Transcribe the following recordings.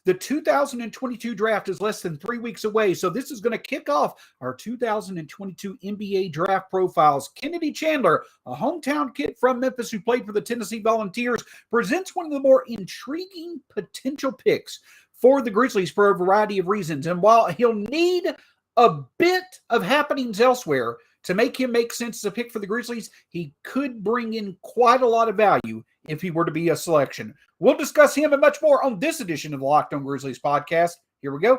The 2022 draft is less than 3 weeks away, so this is going to kick off our 2022 NBA draft profiles. Kennedy Chandler, a hometown kid from Memphis who played for the Tennessee Volunteers, presents one of the more intriguing potential picks for the Grizzlies for a variety of reasons. And while he'll need a bit of happenings elsewhere to make him make sense as a pick for the Grizzlies, he could bring in quite a lot of value if he were to be a selection. We'll discuss him and much more on this edition of the Locked On Grizzlies podcast. Here we go.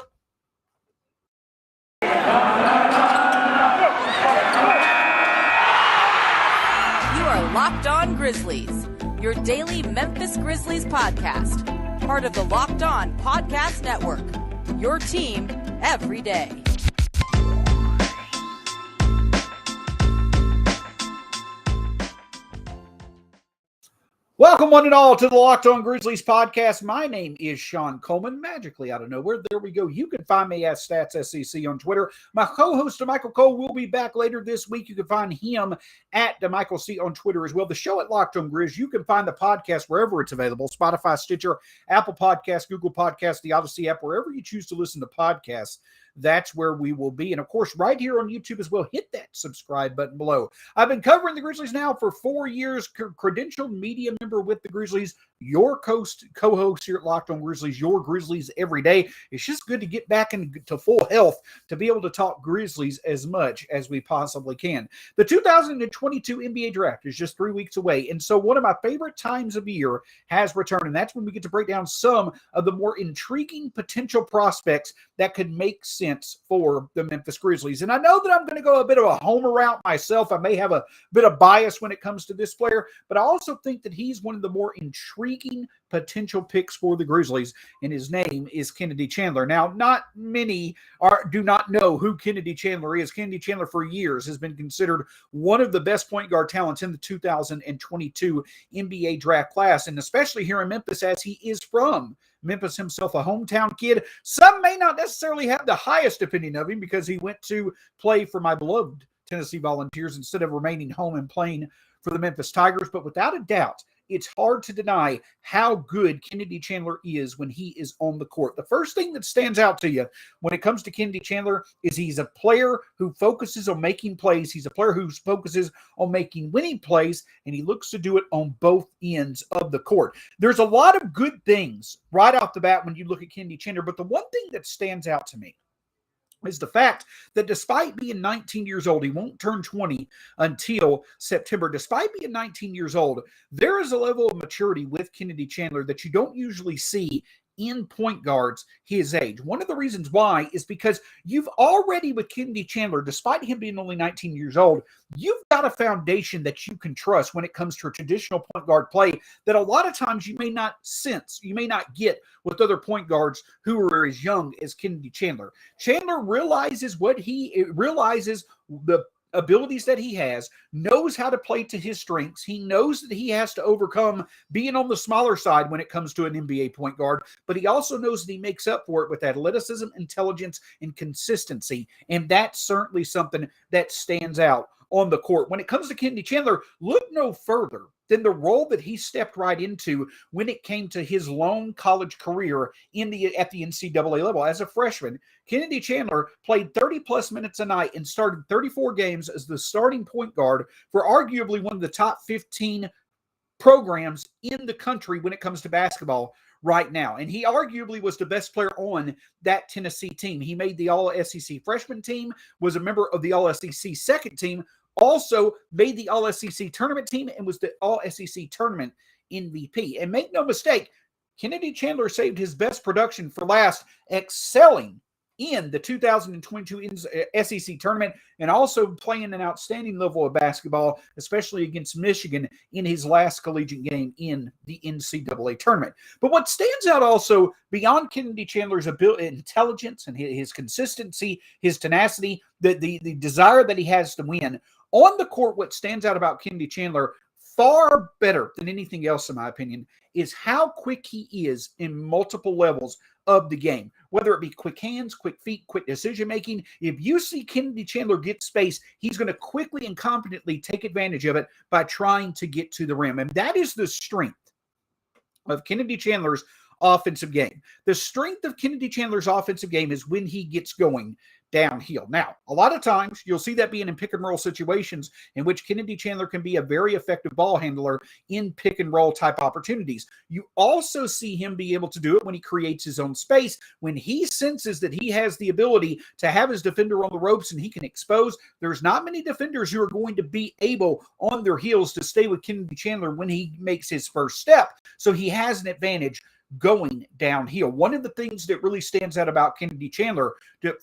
You are Locked On Grizzlies, your daily Memphis Grizzlies podcast, part of the Locked On Podcast Network, your team every day. Welcome one and all to the Locked On Grizzlies podcast. My name is Shawn Coleman, magically out of nowhere. There we go. You can find me at StatsSEC on Twitter. My co-host, Michael Cole, will be back later this week. You can find him at Michael C on Twitter as well. The show at Locked On Grizz. You can find the podcast wherever it's available. Spotify, Stitcher, Apple Podcasts, Google Podcasts, the Odyssey app, wherever you choose to listen to podcasts. That's where we will be. And of course, right here on YouTube as well, hit that subscribe button below. I've been covering the Grizzlies now for 4 years, credentialed media member with the Grizzlies, your co-host here at Locked On Grizzlies, your Grizzlies every day. It's just good to get back into full health to be able to talk Grizzlies as much as we possibly can. The 2022 NBA draft is just 3 weeks away. And so one of my favorite times of the year has returned. And that's when we get to break down some of the more intriguing potential prospects that could make sense for the Memphis Grizzlies. And I know that I'm going to go a bit of a homer route myself. I may have a bit of bias when it comes to this player, but I also think that he's one of the more intriguing potential picks for the Grizzlies, and his name is Kennedy Chandler. Now, not many do not know who Kennedy Chandler is. Kennedy Chandler for years has been considered one of the best point guard talents in the 2022 NBA draft class, and especially here in Memphis as he is from Memphis himself, a hometown kid. Some may not necessarily have the highest opinion of him because he went to play for my beloved Tennessee Volunteers instead of remaining home and playing for the Memphis Tigers. But without a doubt, it's hard to deny how good Kennedy Chandler is when he is on the court. The first thing that stands out to you when it comes to Kennedy Chandler is he's a player who focuses on making plays. He's a player who focuses on making winning plays, and he looks to do it on both ends of the court. There's a lot of good things right off the bat when you look at Kennedy Chandler, but the one thing that stands out to me is the fact that despite being 19 years old, he won't turn 20 until September. Despite being 19 years old, there is a level of maturity with Kennedy Chandler that you don't usually see in point guards his age. One of the reasons why is because you've already, with Kennedy Chandler, despite him being only 19 years old, you've got a foundation that you can trust when it comes to a traditional point guard play that a lot of times you may not sense, you may not get with other point guards who are as young as Kennedy Chandler. Chandler realizes the abilities that he has, knows how to play to his strengths. He knows that he has to overcome being on the smaller side when it comes to an NBA point guard, but he also knows that he makes up for it with athleticism, intelligence, and consistency. And that's certainly something that stands out on the court. When it comes to Kennedy Chandler, look no further than the role that he stepped right into when it came to his lone college career at the NCAA level. As a freshman, Kennedy Chandler played 30-plus minutes a night and started 34 games as the starting point guard for arguably one of the top 15 programs in the country when it comes to basketball right now. And he arguably was the best player on that Tennessee team. He made the All-SEC freshman team, was a member of the All-SEC second team, also made the All-SEC tournament team, and was the All-SEC tournament MVP. And make no mistake, Kennedy Chandler saved his best production for last, excelling in the 2022 SEC tournament and also playing an outstanding level of basketball, especially against Michigan in his last collegiate game in the NCAA tournament. But what stands out also beyond Kennedy Chandler's ability, intelligence and his consistency, his tenacity, the desire that he has to win, on the court, what stands out about Kennedy Chandler far better than anything else, in my opinion, is how quick he is in multiple levels of the game, whether it be quick hands, quick feet, quick decision-making. If you see Kennedy Chandler get space, he's going to quickly and confidently take advantage of it by trying to get to the rim. And that is the strength of Kennedy Chandler's offensive game. The strength of Kennedy Chandler's offensive game is when he gets going downhill. Now, a lot of times you'll see that being in pick and roll situations in which Kennedy Chandler can be a very effective ball handler in pick and roll type opportunities. You also see him be able to do it when he creates his own space, when he senses that he has the ability to have his defender on the ropes and he can expose. There's not many defenders who are going to be able on their heels to stay with Kennedy Chandler when he makes his first step. So he has an advantage going downhill. One of the things that really stands out about Kennedy Chandler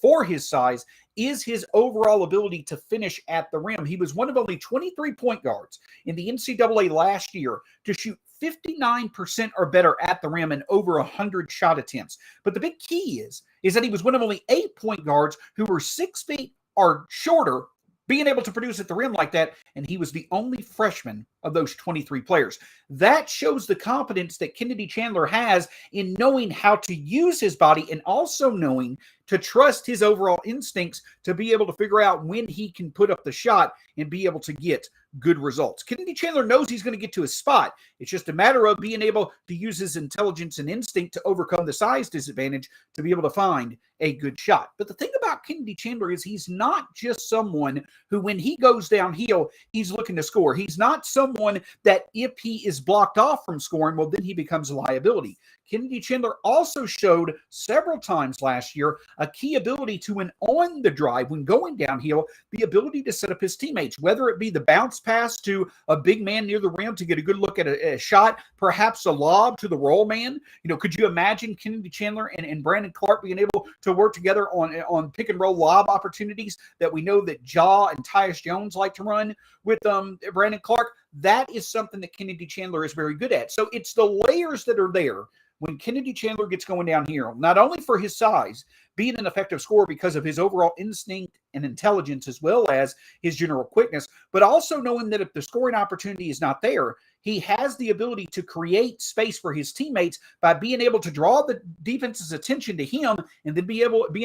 for his size is his overall ability to finish at the rim. He was one of only 23 point guards in the NCAA last year to shoot 59% or better at the rim and over 100 shot attempts. But the big key is that he was one of only 8 point guards who were 6 feet or shorter being able to produce at the rim like that, and he was the only freshman of those 23 players. That shows the confidence that Kennedy Chandler has in knowing how to use his body and also knowing to trust his overall instincts to be able to figure out when he can put up the shot and be able to get good results. Kennedy Chandler knows he's going to get to his spot. It's just a matter of being able to use his intelligence and instinct to overcome the size disadvantage to be able to find a good shot. But the thing about Kennedy Chandler is he's not just someone who, when he goes downhill, he's looking to score. He's not someone that if he is blocked off from scoring, well, then he becomes a liability. Kennedy Chandler also showed several times last year a key ability to, when on the drive, when going downhill, the ability to set up his teammates, whether it be the bounce pass to a big man near the rim to get a good look at a shot, perhaps a lob to the roll man. You know, could you imagine Kennedy Chandler and Brandon Clark being able to work together on pick and roll lob opportunities that we know that Ja and Tyus Jones like to run with Brandon Clark? That is something that Kennedy Chandler is very good at. So it's the layers that are there when Kennedy Chandler gets going down here, not only for his size, being an effective scorer because of his overall instinct and intelligence as well as his general quickness, but also knowing that if the scoring opportunity is not there, he has the ability to create space for his teammates by being able to draw the defense's attention to him and then being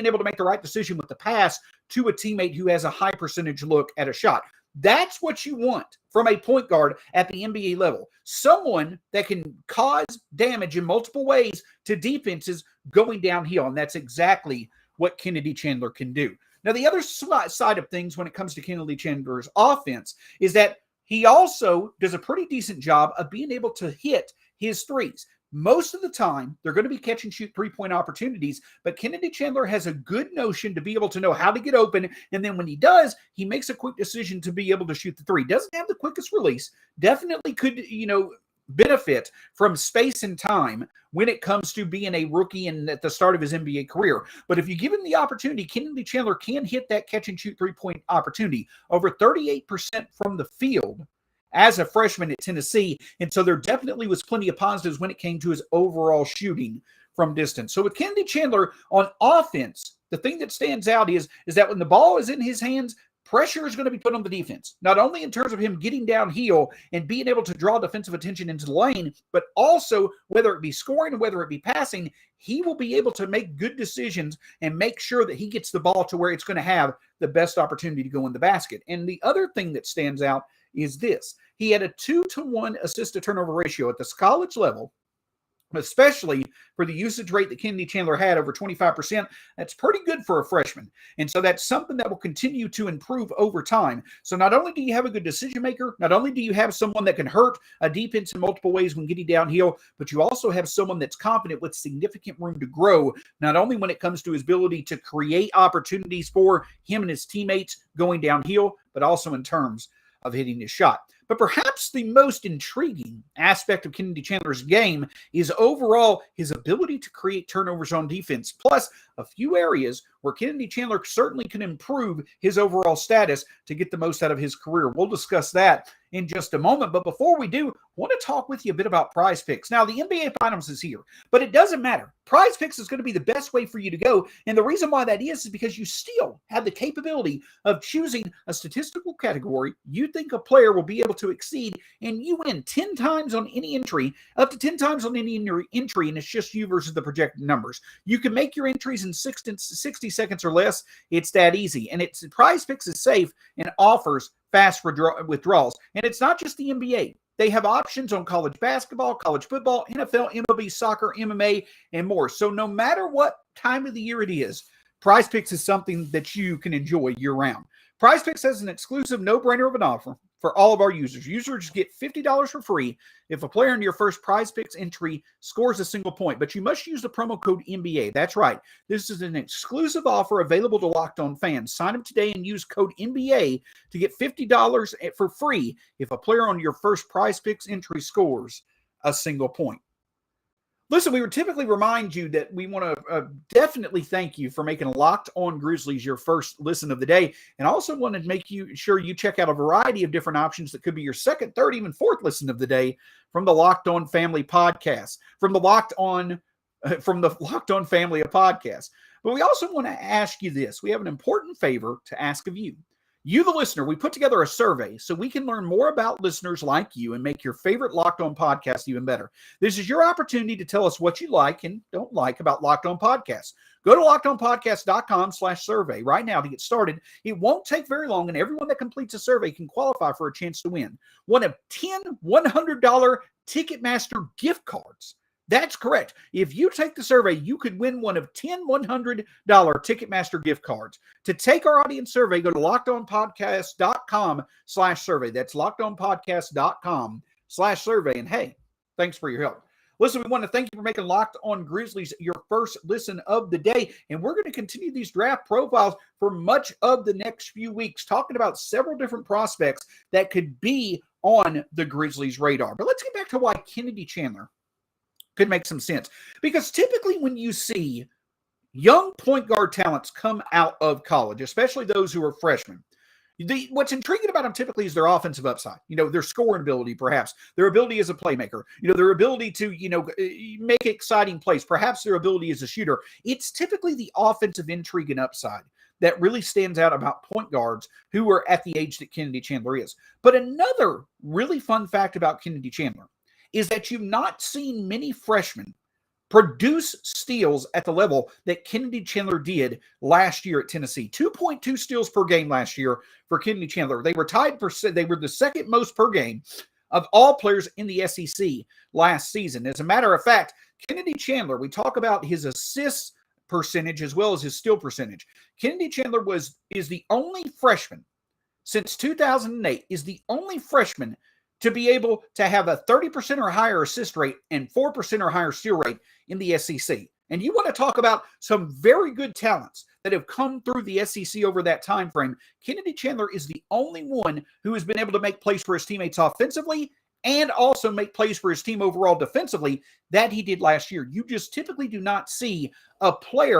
able to make the right decision with the pass to a teammate who has a high percentage look at a shot. That's what you want from a point guard at the NBA level. Someone that can cause damage in multiple ways to defenses going downhill. And that's exactly what Kennedy Chandler can do. Now, the other side of things when it comes to Kennedy Chandler's offense is that he also does a pretty decent job of being able to hit his threes. Most of the time, they're going to be catch and shoot three-point opportunities, but Kennedy Chandler has a good notion to be able to know how to get open, and then when he does, he makes a quick decision to be able to shoot the three. Doesn't have the quickest release, definitely could, benefit from space and time when it comes to being a rookie and at the start of his NBA career. But if you give him the opportunity, Kennedy Chandler can hit that catch and shoot three-point opportunity. Over 38% from the field as a freshman at Tennessee. And so there definitely was plenty of positives when it came to his overall shooting from distance. So with Kennedy Chandler on offense, the thing that stands out is that when the ball is in his hands, pressure is going to be put on the defense, not only in terms of him getting downhill and being able to draw defensive attention into the lane, but also whether it be scoring or whether it be passing, he will be able to make good decisions and make sure that he gets the ball to where it's going to have the best opportunity to go in the basket. And the other thing that stands out is this. He had a 2-to-1 assist to turnover ratio at this college level, especially for the usage rate that Kennedy Chandler had, over 25%. That's pretty good for a freshman. And so that's something that will continue to improve over time. So not only do you have a good decision maker, not only do you have someone that can hurt a defense in multiple ways when getting downhill, but you also have someone that's confident with significant room to grow, not only when it comes to his ability to create opportunities for him and his teammates going downhill, but also in terms of hitting his shot. But perhaps the most intriguing aspect of Kennedy Chandler's game is overall his ability to create turnovers on defense, plus a few areas where Kennedy Chandler certainly can improve his overall status to get the most out of his career. We'll discuss that in just a moment. But before we do, I want to talk with you a bit about Prize Picks. Now, the NBA Finals is here, but it doesn't matter. Prize Picks is going to be the best way for you to go. And the reason why that is because you still have the capability of choosing a statistical category you think a player will be able to exceed, and you win 10 times on any entry, up to 10 times on any entry, and it's just you versus the projected numbers. You can make your entries in 60 seconds or less. It's that easy. And Prize Picks is safe and offers fast withdrawals. And it's not just the NBA. They have options on college basketball, college football, NFL, MLB, soccer, MMA, and more. So no matter what time of the year it is, Prize Picks is something that you can enjoy year-round. Prize Picks has an exclusive no-brainer of an offer for all of our users. Users get $50 for free if a player in your first Prize Picks entry scores a single point, but you must use the promo code NBA. That's right. This is an exclusive offer available to Locked On fans. Sign up today and use code NBA to get $50 for free if a player on your first Prize Picks entry scores a single point. Listen, we would typically remind you that we want to definitely thank you for making Locked On Grizzlies your first listen of the day, and also want to make sure you check out a variety of different options that could be your second, third, even fourth listen of the day from the Locked On Family podcast, from the Locked On Family of podcasts. But we also want to ask you this. We have an important favor to ask of you. You, the listener, we put together a survey so we can learn more about listeners like you and make your favorite Locked On podcast even better. This is your opportunity to tell us what you like and don't like about Locked On Podcasts. Go to lockedonpodcast.com/survey right now to get started. It won't take very long, and everyone that completes a survey can qualify for a chance to win one of 10 $100 Ticketmaster gift cards. That's correct. If you take the survey, you could win one of 10 $100 Ticketmaster gift cards. To take our audience survey, go to lockedonpodcast.com/survey. That's lockedonpodcast.com/survey. And hey, thanks for your help. Listen, we want to thank you for making Locked On Grizzlies your first listen of the day. And we're going to continue these draft profiles for much of the next few weeks, talking about several different prospects that could be on the Grizzlies' radar. But let's get back to why Kennedy Chandler could make some sense. Because typically when you see young point guard talents come out of college, especially those who are freshmen, what's intriguing about them typically is their offensive upside. Their scoring ability, perhaps, their ability as a playmaker, their ability to, make exciting plays, perhaps their ability as a shooter. It's typically the offensive intrigue and upside that really stands out about point guards who are at the age that Kennedy Chandler is. But another really fun fact about Kennedy Chandler is that you've not seen many freshmen produce steals at the level that Kennedy Chandler did last year at Tennessee. 2.2 steals per game last year for Kennedy Chandler. They were the second most per game of all players in the SEC last season. As a matter of fact, Kennedy Chandler, we talk about his assists percentage as well as his steal percentage. Kennedy Chandler is the only freshman since 2008, is the only freshman to be able to have a 30% or higher assist rate and 4% or higher steal rate in the SEC. And you want to talk about some very good talents that have come through the SEC over that time frame. Kennedy Chandler is the only one who has been able to make plays for his teammates offensively and also make plays for his team overall defensively that he did last year. You just typically do not see a point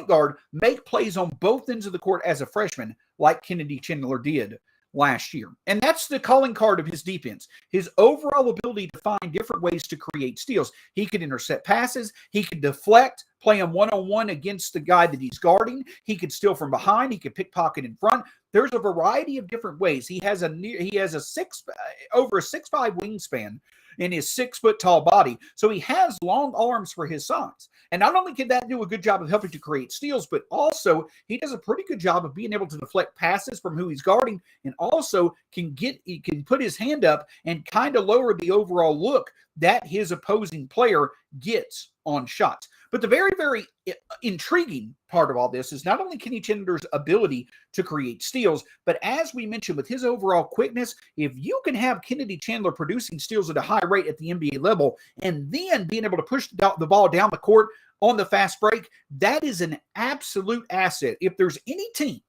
guard make plays on both ends of the court as a freshman like Kennedy Chandler did last year. And that's the calling card of his defense. His overall ability to find different ways to create steals. He could intercept passes. He could deflect, play him one-on-one against the guy that he's guarding. He could steal from behind. He could pickpocket in front. There's a variety of different ways. He has over a 6'5" wingspan in his 6-foot tall body. So he has long arms for his size. And not only can that do a good job of helping to create steals, but also he does a pretty good job of being able to deflect passes from who he's guarding, and also he can put his hand up and kind of lower the overall look that his opposing player gets on shots. But the very, very intriguing part of all this is not only Kennedy Chandler's ability to create steals, but as we mentioned, with his overall quickness, if you can have Kennedy Chandler producing steals at a high rate at the NBA level and then being able to push the ball down the court on the fast break, that is an absolute asset. If there's any team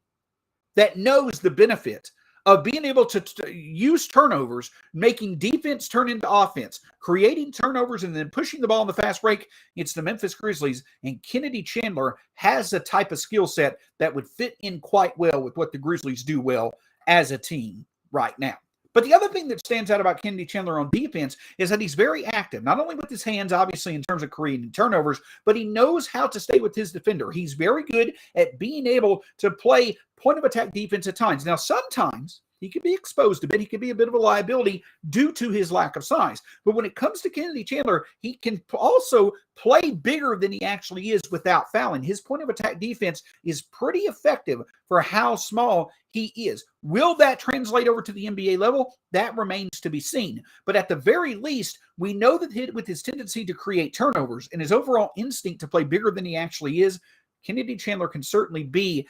that knows the benefit of being able to use turnovers, making defense turn into offense, creating turnovers, and then pushing the ball in the fast break, it's the Memphis Grizzlies. And Kennedy Chandler has a type of skill set that would fit in quite well with what the Grizzlies do well as a team right now. But the other thing that stands out about Kennedy Chandler on defense is that he's very active, not only with his hands, obviously, in terms of creating turnovers, but he knows how to stay with his defender. He's very good at being able to play point of attack defense at times. Now, sometimes he could be exposed a bit. He could be a bit of a liability due to his lack of size. But when it comes to Kennedy Chandler, he can also play bigger than he actually is without fouling. His point of attack defense is pretty effective for how small he is. Will that translate over to the NBA level? That remains to be seen. But at the very least, we know that with his tendency to create turnovers and his overall instinct to play bigger than he actually is, Kennedy Chandler can certainly be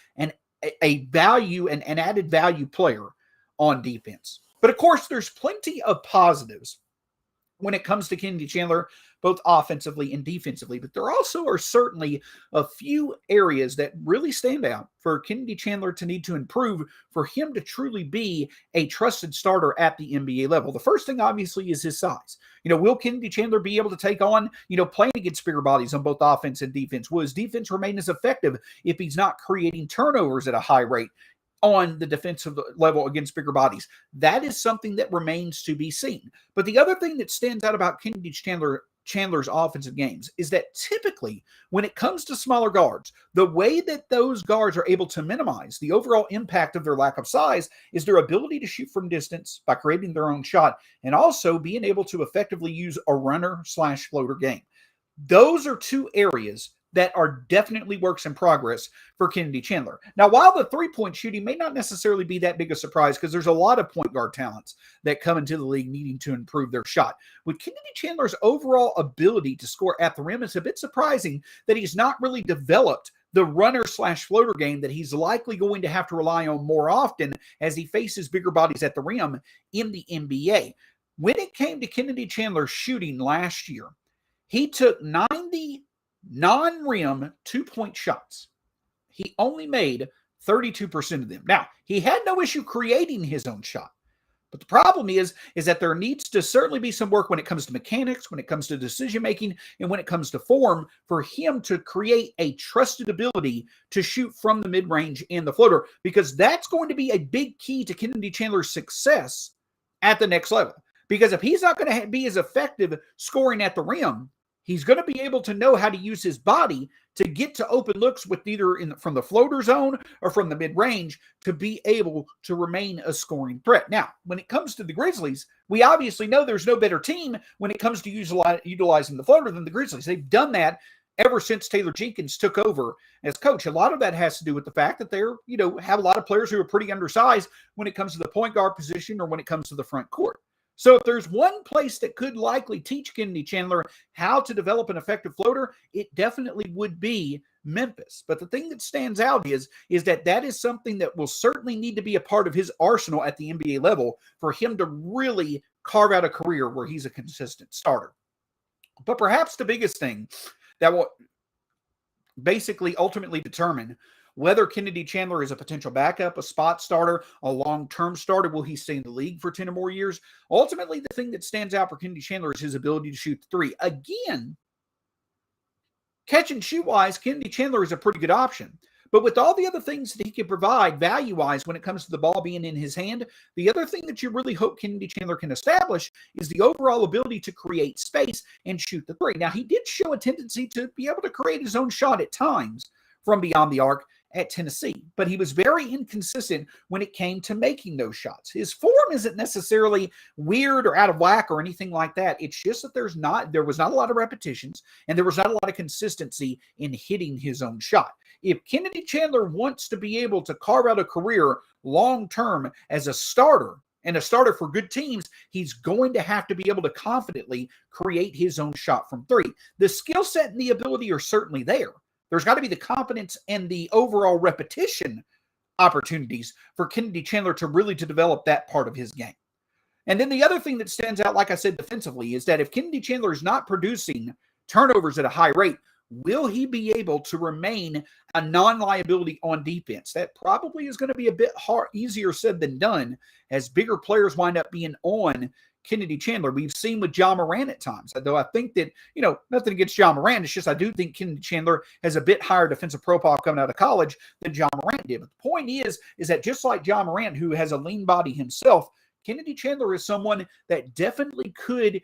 a value and an added value player on defense. But of course, there's plenty of positives when it comes to Kennedy Chandler, both offensively and defensively. But there also are certainly a few areas that really stand out for Kennedy Chandler to need to improve for him to truly be a trusted starter at the NBA level. The first thing, obviously, is his size. Will Kennedy Chandler be able to take on, playing against bigger bodies on both offense and defense? Will his defense remain as effective if he's not creating turnovers at a high rate on the defensive level against bigger bodies? That is something that remains to be seen. But the other thing that stands out about Kennedy Chandler's offensive games is that typically when it comes to smaller guards, the way that those guards are able to minimize the overall impact of their lack of size is their ability to shoot from distance by creating their own shot and also being able to effectively use a runner/floater game. Those are two areas that are definitely works in progress for Kennedy Chandler. Now, while the three-point shooting may not necessarily be that big a surprise because there's a lot of point guard talents that come into the league needing to improve their shot, with Kennedy Chandler's overall ability to score at the rim, it's a bit surprising that he's not really developed the runner/floater game that he's likely going to have to rely on more often as he faces bigger bodies at the rim in the NBA. When it came to Kennedy Chandler shooting last year, he took 90 non-rim two-point shots. He only made 32% of them. Now, he had no issue creating his own shot. But the problem is that there needs to certainly be some work when it comes to mechanics, when it comes to decision-making, and when it comes to form for him to create a trusted ability to shoot from the mid-range and the floater, because that's going to be a big key to Kennedy Chandler's success at the next level. Because if he's not going to be as effective scoring at the rim, he's going to be able to know how to use his body to get to open looks with either from the floater zone or from the mid-range to be able to remain a scoring threat. Now, when it comes to the Grizzlies, we obviously know there's no better team when it comes to utilizing the floater than the Grizzlies. They've done that ever since Taylor Jenkins took over as coach. A lot of that has to do with the fact that they're, have a lot of players who are pretty undersized when it comes to the point guard position or when it comes to the front court. So if there's one place that could likely teach Kennedy Chandler how to develop an effective floater, it definitely would be Memphis. But the thing that stands out is that is something that will certainly need to be a part of his arsenal at the NBA level for him to really carve out a career where he's a consistent starter. But perhaps the biggest thing that will basically ultimately determine whether Kennedy Chandler is a potential backup, a spot starter, a long-term starter, will he stay in the league for 10 or more years? Ultimately, the thing that stands out for Kennedy Chandler is his ability to shoot the three. Again, catch and shoot-wise, Kennedy Chandler is a pretty good option. But with all the other things that he can provide value-wise when it comes to the ball being in his hand, the other thing that you really hope Kennedy Chandler can establish is the overall ability to create space and shoot the three. Now, he did show a tendency to be able to create his own shot at times from beyond the arc at Tennessee, but he was very inconsistent when it came to making those shots. His form isn't necessarily weird or out of whack or anything like that. It's just that there was not a lot of repetitions and there was not a lot of consistency in hitting his own shot. If Kennedy Chandler wants to be able to carve out a career long-term as a starter, and a starter for good teams, he's going to have to be able to confidently create his own shot from three. The skill set and the ability are certainly there. There's got to be the confidence and the overall repetition opportunities for Kennedy Chandler to really develop that part of his game. And then the other thing that stands out, like I said, defensively, is that if Kennedy Chandler is not producing turnovers at a high rate, will he be able to remain a non-liability on defense? That probably is going to be a bit easier said than done as bigger players wind up being on Kennedy Chandler. We've seen with Ja Morant at times, though I think that, nothing against Ja Morant. It's just I do think Kennedy Chandler has a bit higher defensive profile coming out of college than Ja Morant did. But the point is that just like Ja Morant, who has a lean body himself, Kennedy Chandler is someone that definitely could,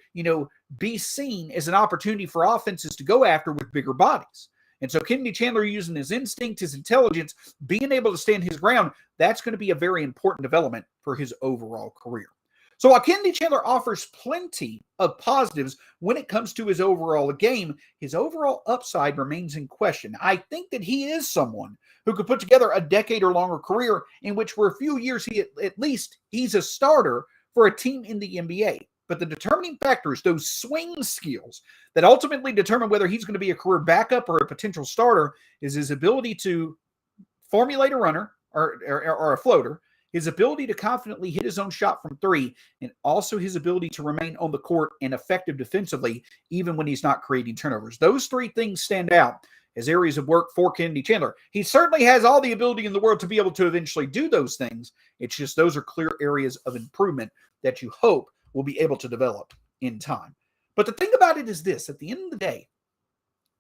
be seen as an opportunity for offenses to go after with bigger bodies. And so Kennedy Chandler using his instinct, his intelligence, being able to stand his ground, that's going to be a very important development for his overall career. So while Kennedy Chandler offers plenty of positives when it comes to his overall game, his overall upside remains in question. I think that he is someone who could put together a decade or longer career in which for a few years at least he's a starter for a team in the NBA. But the determining factors, those swing skills that ultimately determine whether he's going to be a career backup or a potential starter, is his ability to formulate a runner or a floater, his ability to confidently hit his own shot from three, and also his ability to remain on the court and effective defensively, even when he's not creating turnovers. Those three things stand out as areas of work for Kennedy Chandler. He certainly has all the ability in the world to be able to eventually do those things. It's just those are clear areas of improvement that you hope will be able to develop in time. But the thing about it is this: at the end of the day,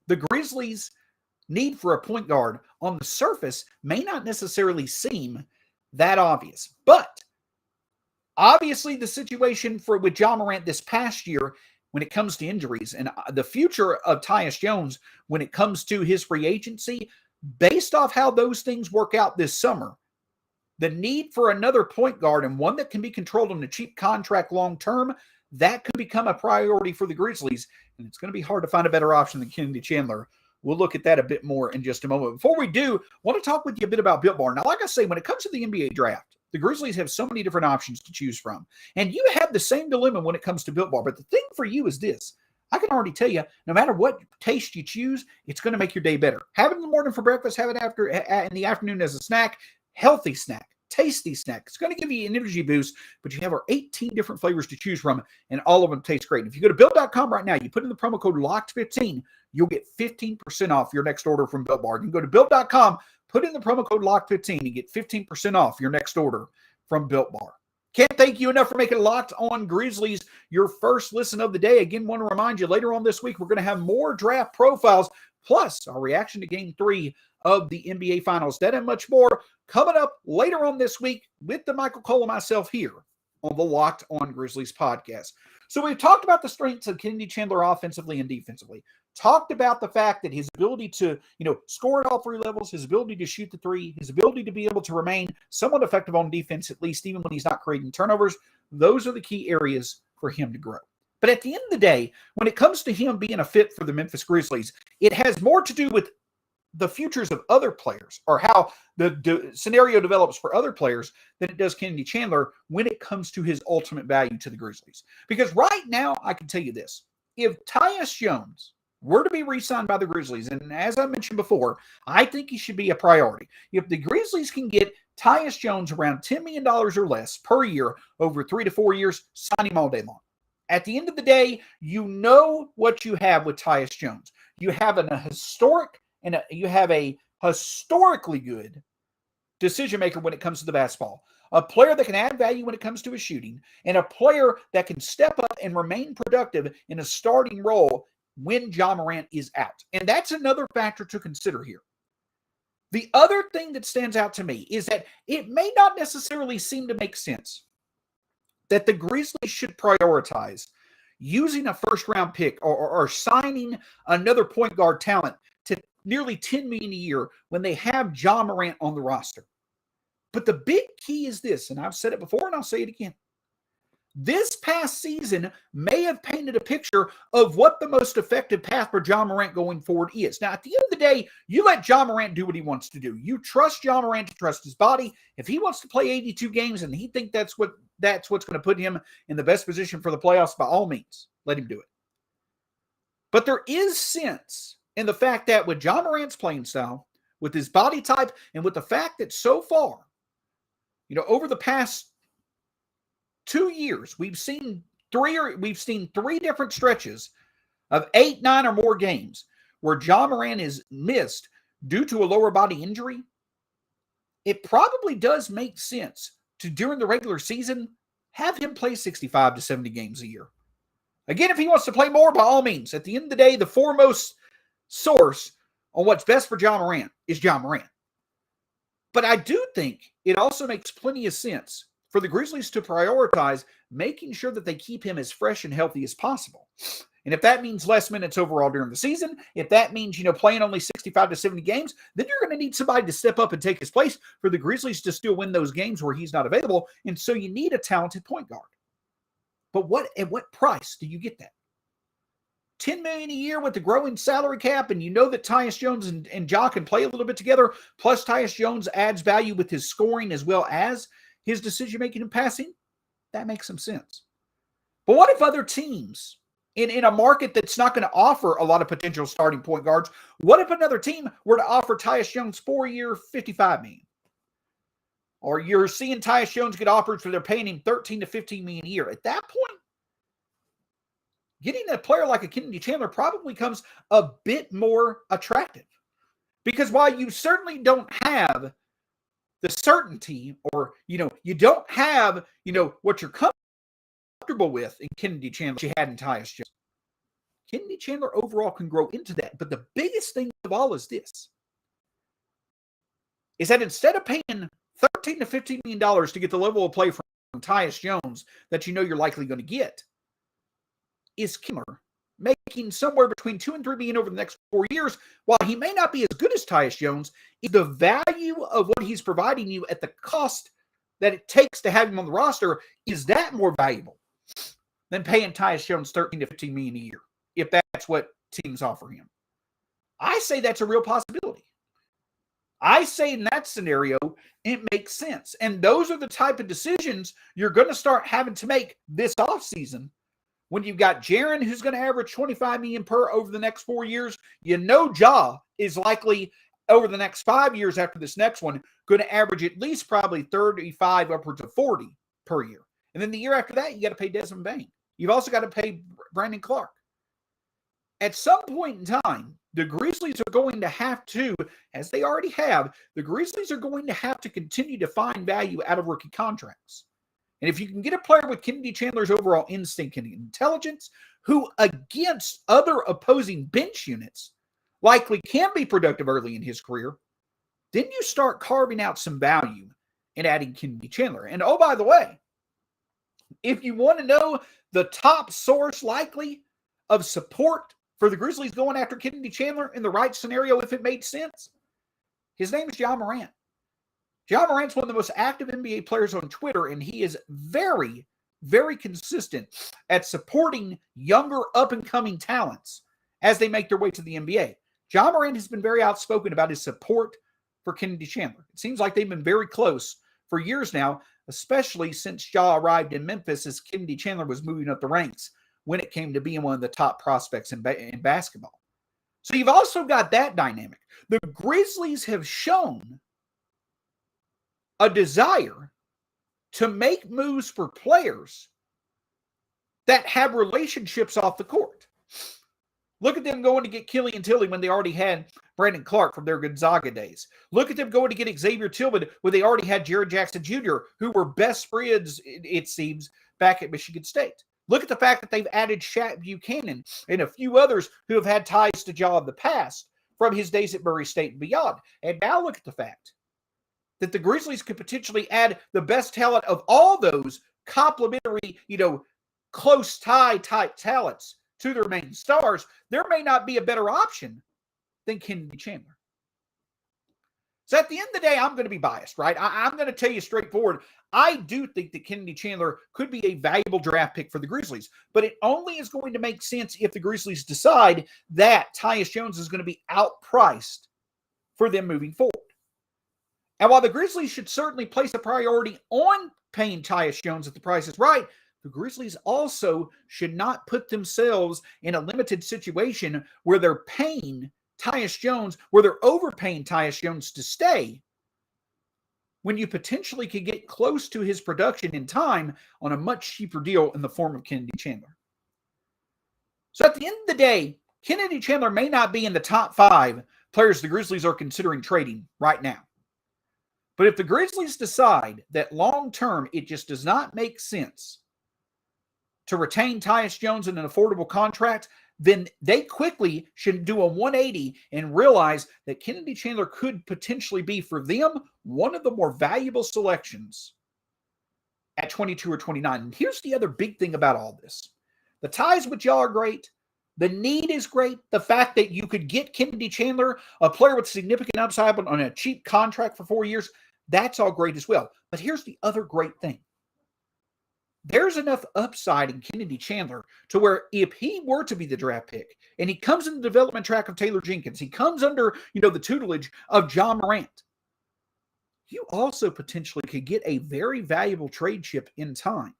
the Grizzlies' need for a point guard on the surface may not necessarily seem that obvious. But obviously the situation with Ja Morant this past year when it comes to injuries and the future of Tyus Jones when it comes to his free agency, based off how those things work out this summer, the need for another point guard and one that can be controlled on a cheap contract long term, that could become a priority for the Grizzlies. And it's going to be hard to find a better option than Kennedy Chandler. We'll look at that a bit more in just a moment. Before we do, I want to talk with you a bit about Built Bar. Now, like I say, when it comes to the NBA draft, the Grizzlies have so many different options to choose from. And you have the same dilemma when it comes to Built Bar. But the thing for you is this: I can already tell you, no matter what taste you choose, it's going to make your day better. Have it in the morning for breakfast, have it in the afternoon as a snack, healthy snack, tasty snack. It's going to give you an energy boost, but you have our 18 different flavors to choose from, and all of them taste great. And if you go to Built.com right now, you put in the promo code LOCKED15, you'll get 15% off your next order from Built Bar. You can go to Built.com, put in the promo code LOCKED15, and get 15% off your next order from Built Bar. Can't thank you enough for making Locked On Grizzlies your first listen of the day. Again, want to remind you, later on this week, we're going to have more draft profiles, plus our reaction to Game 3 of the NBA Finals. That and much more coming up later on this week with the Michael Cole and myself here on the Locked On Grizzlies podcast. So we've talked about the strengths of Kennedy Chandler offensively and defensively. Talked about the fact that his ability to, score at all three levels, his ability to shoot the three, his ability to be able to remain somewhat effective on defense, at least even when he's not creating turnovers. Those are the key areas for him to grow. But at the end of the day, when it comes to him being a fit for the Memphis Grizzlies, it has more to do with the futures of other players, or how the scenario develops for other players, than it does Kennedy Chandler when it comes to his ultimate value to the Grizzlies. Because right now, I can tell you this: if Tyus Jones were to be re-signed by the Grizzlies, and as I mentioned before, I think he should be a priority. If the Grizzlies can get Tyus Jones around $10 million or less per year over 3 to 4 years, sign him all day long. At the end of the day, you know what you have with Tyus Jones. You have you have a historically good decision maker when it comes to the basketball. A player that can add value when it comes to his shooting, and a player that can step up and remain productive in a starting role when Ja Morant is out. And that's another factor to consider here. The other thing that stands out to me is that it may not necessarily seem to make sense that the Grizzlies should prioritize using a first-round pick or signing another point guard talent to nearly $10 million a year when they have Ja Morant on the roster. But the big key is this, and I've said it before and I'll say it again. This past season may have painted a picture of what the most effective path for Ja Morant going forward is. Now, at the end of the day, you let Ja Morant do what he wants to do. You trust Ja Morant to trust his body. If he wants to play 82 games and he thinks that's what's going to put him in the best position for the playoffs, by all means, let him do it. But there is sense in the fact that with Ja Morant's playing style, with his body type, and with the fact that so far, over the past 2 years, we've seen three different stretches of 8, 9, or more games where Ja Morant is missed due to a lower body injury. It probably does make sense to, during the regular season, have him play 65 to 70 games a year. Again, if he wants to play more, by all means. At the end of the day, the foremost source on what's best for Ja Morant is Ja Morant. But I do think it also makes plenty of sense for the Grizzlies to prioritize making sure that they keep him as fresh and healthy as possible. And if that means less minutes overall during the season, if that means, playing only 65 to 70 games, then you're going to need somebody to step up and take his place for the Grizzlies to still win those games where he's not available. And so you need a talented point guard. But at what price do you get that? $10 million a year with the growing salary cap, and you know that Tyus Jones and Ja can play a little bit together, plus Tyus Jones adds value with his scoring as well as his decision-making and passing? That makes some sense. But what if other teams in a market that's not going to offer a lot of potential starting point guards, what if another team were to offer Tyus Jones 4-year, $55 million? Or you're seeing Tyus Jones get offers where they're paying him $13 to $15 million a year. At that point, getting a player like a Kennedy Chandler probably becomes a bit more attractive. Because while you certainly don't have the certainty, or, you don't have, what you're comfortable with in Kennedy Chandler, you had in Tyus Jones. Kennedy Chandler overall can grow into that. But the biggest thing of all is this, is that instead of paying $13 to $15 million to get the level of play from Tyus Jones that you're likely going to get, is Chandler making somewhere between $2 and $3 million over the next 4 years. While he may not be as good as Tyus Jones, the value of what he's providing you at the cost that it takes to have him on the roster, is that more valuable than paying Tyus Jones $13 to $15 million a year, if that's what teams offer him? I say that's a real possibility. I say in that scenario, it makes sense. And those are the type of decisions you're going to start having to make this offseason. When you've got Jaren, who's going to average $25 million per over the next 4 years, Ja is likely over the next 5 years after this next one going to average at least probably 35 upwards of 40 per year. And then the year after that, you got to pay Desmond Bane. You've also got to pay Brandon Clark. At some point in time, the Grizzlies are going to have to, as they already have, the Grizzlies are going to have to continue to find value out of rookie contracts. And if you can get a player with Kennedy Chandler's overall instinct and intelligence, who against other opposing bench units likely can be productive early in his career, then you start carving out some value and adding Kennedy Chandler. And oh, by the way, if you want to know the top source likely of support for the Grizzlies going after Kennedy Chandler in the right scenario, if it made sense, his name is Ja Morant. Ja Morant's one of the most active NBA players on Twitter, and he is very, very consistent at supporting younger up-and-coming talents as they make their way to the NBA. Ja Morant has been very outspoken about his support for Kennedy Chandler. It seems like they've been very close for years now, especially since Ja arrived in Memphis as Kennedy Chandler was moving up the ranks when it came to being one of the top prospects in basketball. So you've also got that dynamic. The Grizzlies have shown a desire to make moves for players that have relationships off the court. Look at them going to get Killian Tilly when they already had Brandon Clark from their Gonzaga days. Look at them going to get Xavier Tillman when they already had Jared Jackson Jr., who were best friends, it seems, back at Michigan State. Look at the fact that they've added Shaq Buchanan and a few others who have had ties to Ja in the past from his days at Murray State and beyond. And now look at the fact that the Grizzlies could potentially add the best talent of all those complementary, close tie type talents to their main stars. There may not be a better option than Kennedy Chandler. So at the end of the day, I'm going to be biased, right? I'm going to tell you straightforward. I do think that Kennedy Chandler could be a valuable draft pick for the Grizzlies, but it only is going to make sense if the Grizzlies decide that Tyus Jones is going to be outpriced for them moving forward. And while the Grizzlies should certainly place a priority on paying Tyus Jones if the price is right, the Grizzlies also should not put themselves in a limited situation where they're paying Tyus Jones, where they're overpaying Tyus Jones to stay, when you potentially could get close to his production in time on a much cheaper deal in the form of Kennedy Chandler. So at the end of the day, Kennedy Chandler may not be in the top 5 players the Grizzlies are considering trading right now. But if the Grizzlies decide that long-term it just does not make sense to retain Tyus Jones in an affordable contract, then they quickly should do a 180 and realize that Kennedy Chandler could potentially be, for them, one of the more valuable selections at 22 or 29. And here's the other big thing about all this. The ties with Ja are great. The need is great. The fact that you could get Kennedy Chandler, a player with significant upside on a cheap contract for 4 years, that's all great as well. But here's the other great thing. There's enough upside in Kennedy Chandler to where if he were to be the draft pick and he comes in the development track of Taylor Jenkins, he comes under, the tutelage of Ja Morant, you also potentially could get a very valuable trade chip in time.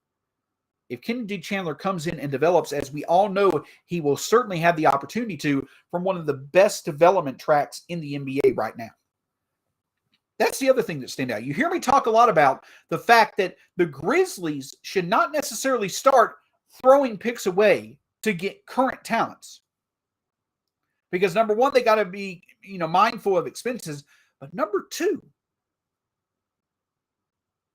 If Kennedy Chandler comes in and develops, as we all know, he will certainly have the opportunity to, from one of the best development tracks in the NBA right now. That's the other thing that stands out. You hear me talk a lot about the fact that the Grizzlies should not necessarily start throwing picks away to get current talents. Because number one, they got to be, mindful of expenses. But number two,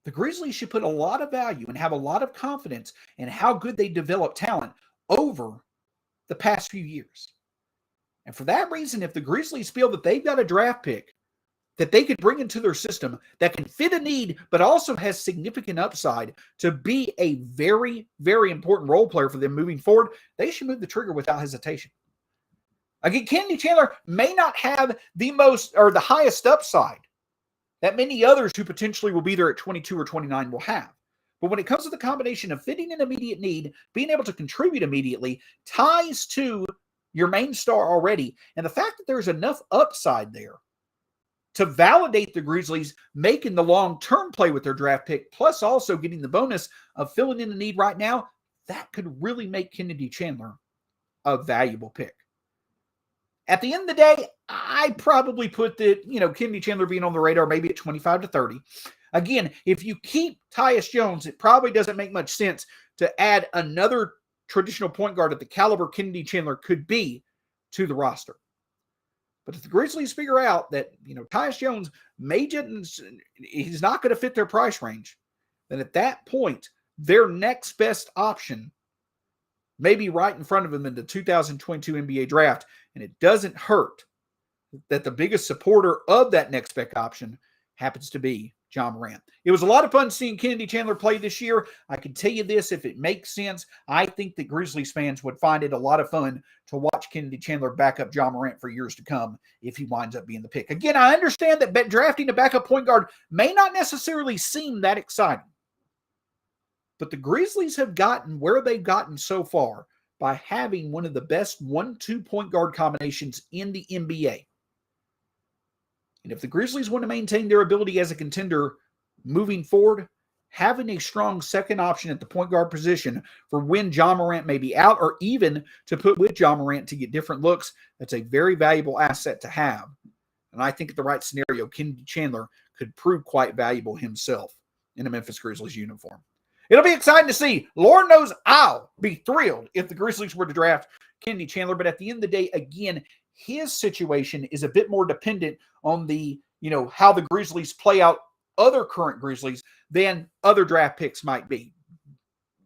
the Grizzlies should put a lot of value and have a lot of confidence in how good they develop talent over the past few years. And for that reason, if the Grizzlies feel that they've got a draft pick that they could bring into their system that can fit a need, but also has significant upside to be a very, very important role player for them moving forward, they should move the trigger without hesitation. Again, Kennedy Chandler may not have the most or the highest upside that many others who potentially will be there at 22 or 29 will have. But when it comes to the combination of fitting an immediate need, being able to contribute immediately, ties to your main star already, and the fact that there's enough upside there to validate the Grizzlies making the long-term play with their draft pick, plus also getting the bonus of filling in a need right now, that could really make Kennedy Chandler a valuable pick. At the end of the day, I probably put Kennedy Chandler being on the radar maybe at 25 to 30. Again, if you keep Tyus Jones, it probably doesn't make much sense to add another traditional point guard at the caliber Kennedy Chandler could be to the roster. But if the Grizzlies figure out that, Tyus Jones he's not going to fit their price range, then at that point, their next best option may be right in front of them in the 2022 NBA draft. And it doesn't hurt that the biggest supporter of that next best option happens to be Ja Morant. It was a lot of fun seeing Kennedy Chandler play this year. I can tell you this, if it makes sense, I think that Grizzlies fans would find it a lot of fun to watch Kennedy Chandler back up Ja Morant for years to come if he winds up being the pick. Again, I understand that drafting a backup point guard may not necessarily seem that exciting. But the Grizzlies have gotten where they've gotten so far by having one of the best 1-2 point guard combinations in the NBA. And if the Grizzlies want to maintain their ability as a contender moving forward, having a strong second option at the point guard position for when Ja Morant may be out, or even to put with Ja Morant to get different looks, that's a very valuable asset to have. And I think at the right scenario, Kennedy Chandler could prove quite valuable himself in a Memphis Grizzlies uniform. It'll be exciting to see. Lord knows I'll be thrilled if the Grizzlies were to draft Kennedy Chandler. But at the end of the day, again, his situation is a bit more dependent on the, how the Grizzlies play out other current Grizzlies than other draft picks might be.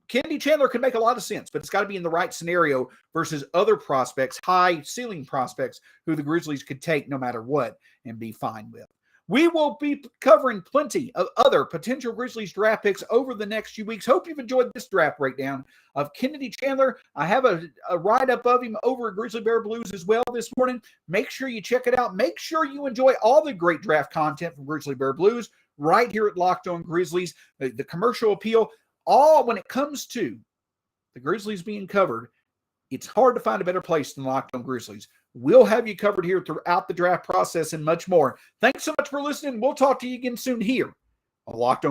Kennedy Chandler can make a lot of sense, but it's got to be in the right scenario versus other prospects, high ceiling prospects, who the Grizzlies could take no matter what and be fine with. We will be covering plenty of other potential Grizzlies draft picks over the next few weeks. Hope you've enjoyed this draft breakdown of Kennedy Chandler. I have a write-up of him over at Grizzly Bear Blues as well this morning. Make sure you check it out. Make sure you enjoy all the great draft content from Grizzly Bear Blues right here at Locked On Grizzlies. The commercial appeal, all when it comes to the Grizzlies being covered, it's hard to find a better place than Locked On Grizzlies. We'll have you covered here throughout the draft process and much more. Thanks so much for listening. We'll talk to you again soon here on Locked On.